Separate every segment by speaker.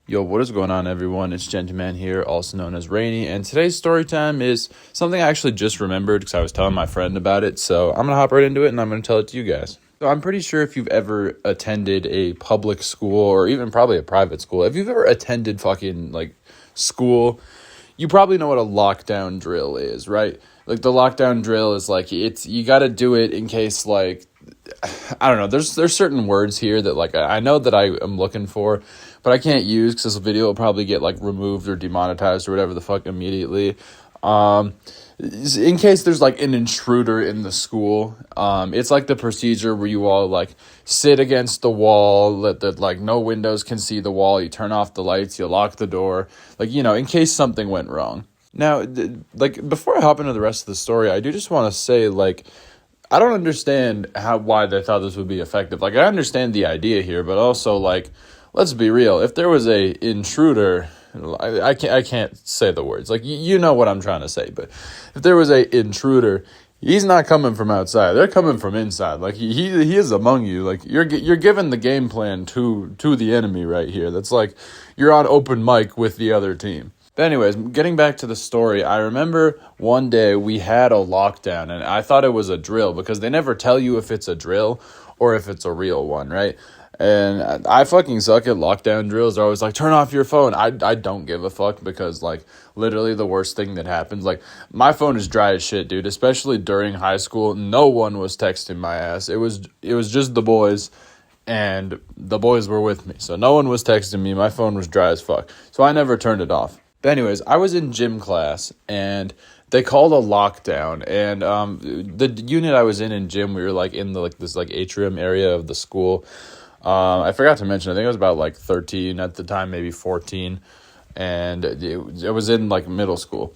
Speaker 1: Yo, what is going on, everyone? It's GentooMan here, also known as Rainy, and today's story time is something I actually just remembered because I was telling my friend about it, so I'm going to hop right into it and I'm going to tell it to you guys. So I'm pretty sure if you've ever attended a public school or even probably a private school, if you've ever attended school, you probably know what a lockdown drill is, right? Like the lockdown drill is you got to do it in case I don't know. There's certain words here that I know that I am looking for, but I can't use because this video will probably get removed or demonetized or whatever the fuck immediately. In case there's an intruder in the school, it's the procedure where you all sit against the wall, that no windows can see the wall. You turn off the lights, you lock the door, in case something went wrong. Now, before I hop into the rest of the story, I do just want to say I don't understand why they thought this would be effective. I understand the idea here, but also let's be real. If there was a intruder, I can't say the words. You know what I'm trying to say, but if there was a intruder, he's not coming from outside. They're coming from inside. He is among you. You're giving the game plan to the enemy right here. That's you're on open mic with the other team. But anyways, getting back to the story, I remember one day we had a lockdown, and I thought it was a drill because they never tell you if it's a drill or if it's a real one, right? And I fucking suck at lockdown drills. They're always turn off your phone. I don't give a fuck because, literally the worst thing that happens, my phone is dry as shit, dude, especially during high school. No one was texting my ass. It was just the boys, and the boys were with me. So no one was texting me. My phone was dry as fuck. So I never turned it off. But anyways, I was in gym class, and they called a lockdown, and the unit I was in gym, we were in this atrium area of the school. I forgot to mention, I think I was about 13 at the time, maybe 14, and it was in middle school.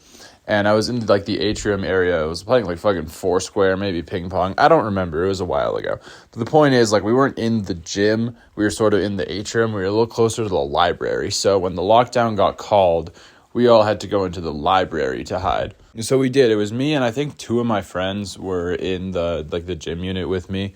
Speaker 1: And I was in the atrium area. I was playing fucking Foursquare, maybe ping pong. I don't remember. It was a while ago. But the point is we weren't in the gym. We were sort of in the atrium. We were a little closer to the library. So when the lockdown got called, we all had to go into the library to hide. And so we did. It was me and I think two of my friends were in the gym unit with me.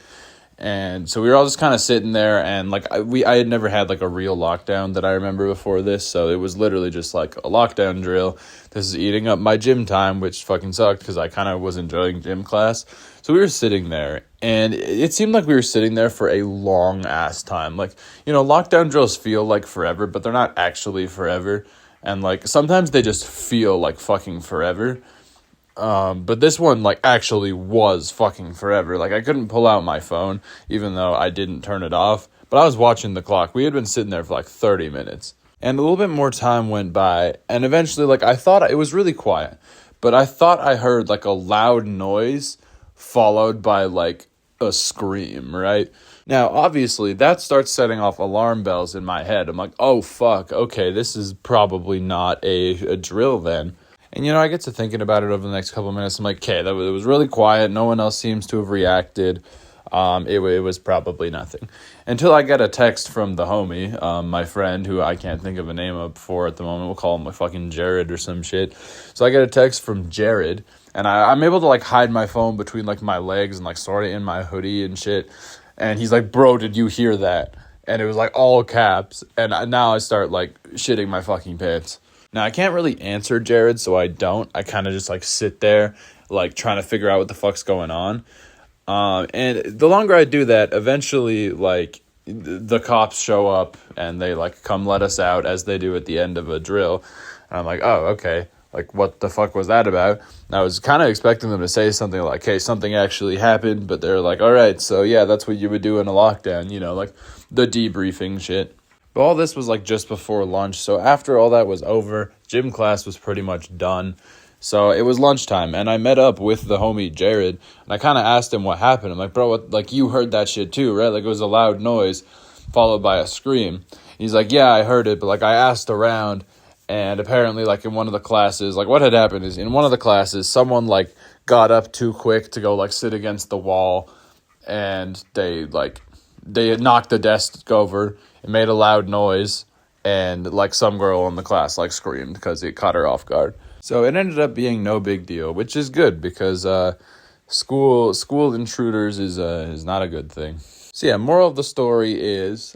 Speaker 1: And so we were all just kind of sitting there, and I had never had a real lockdown that I remember before this, so it was literally just a lockdown drill. This is eating up my gym time, which fucking sucked because I kind of was enjoying gym class. So we were sitting there, and it seemed like we were sitting there for a long ass time. Lockdown drills feel forever, but they're not actually forever. And sometimes they just feel fucking forever. But this one actually was fucking forever. I couldn't pull out my phone, even though I didn't turn it off. But I was watching the clock. We had been sitting there for 30 minutes. And a little bit more time went by. And eventually, I thought it was really quiet. But I thought I heard a loud noise followed by a scream, right? Now, obviously, that starts setting off alarm bells in my head. I'm oh, fuck, okay, this is probably not a drill then. And, I get to thinking about it over the next couple of minutes. I'm okay, it was really quiet. No one else seems to have reacted. It was probably nothing. Until I get a text from the homie, my friend, who I can't think of a name of for at the moment. We'll call him fucking Jared or some shit. So I get a text from Jared, and I'm able to, hide my phone between, my legs and, sort of in my hoodie and shit. And he's bro, did you hear that? And it was, all caps. And now I start, shitting my fucking pants. Now, I can't really answer Jared, so I don't. I kind of just, sit there, trying to figure out what the fuck's going on. And the longer I do that, eventually, the cops show up, and they, come let us out, as they do at the end of a drill. And I'm oh, okay. What the fuck was that about? And I was kind of expecting them to say something hey, something actually happened, but they're all right, so yeah, that's what you would do in a lockdown, the debriefing shit. But all this was just before lunch, so after all that was over, gym class was pretty much done. So it was lunchtime, and I met up with the homie Jared, and I kind of asked him what happened. I'm bro, what, you heard that shit too, right? It was a loud noise followed by a scream. He's yeah, I heard it, but I asked around. And apparently, in one of the classes, what had happened is in one of the classes, someone, got up too quick to go, sit against the wall. And they had knocked the desk over. It made a loud noise. And, some girl in the class, screamed because it caught her off guard. So it ended up being no big deal, which is good because school intruders is not a good thing. So, yeah, moral of the story is...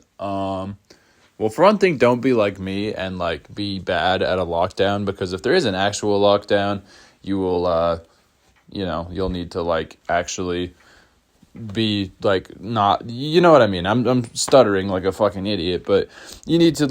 Speaker 1: Well, for one thing, don't be like me and like be bad at a lockdown, because if there is an actual lockdown, you will, you'll need to like actually be like not, you know what I mean? I'm stuttering like a fucking idiot, but you need to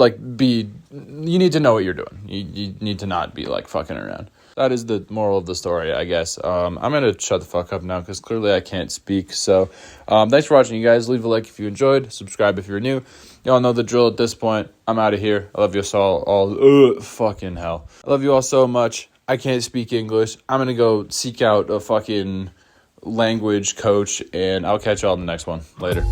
Speaker 1: you need to know what you're doing. You need to not be like fucking around. That is the moral of the story, I guess. I'm going to shut the fuck up now because clearly I can't speak. So thanks for watching, you guys. Leave a like if you enjoyed. Subscribe if you're new. Y'all know the drill at this point. I'm out of here. I love you all fucking hell. I love you all so much. I can't speak English. I'm going to go seek out a fucking language coach, and I'll catch y'all in the next one. Later.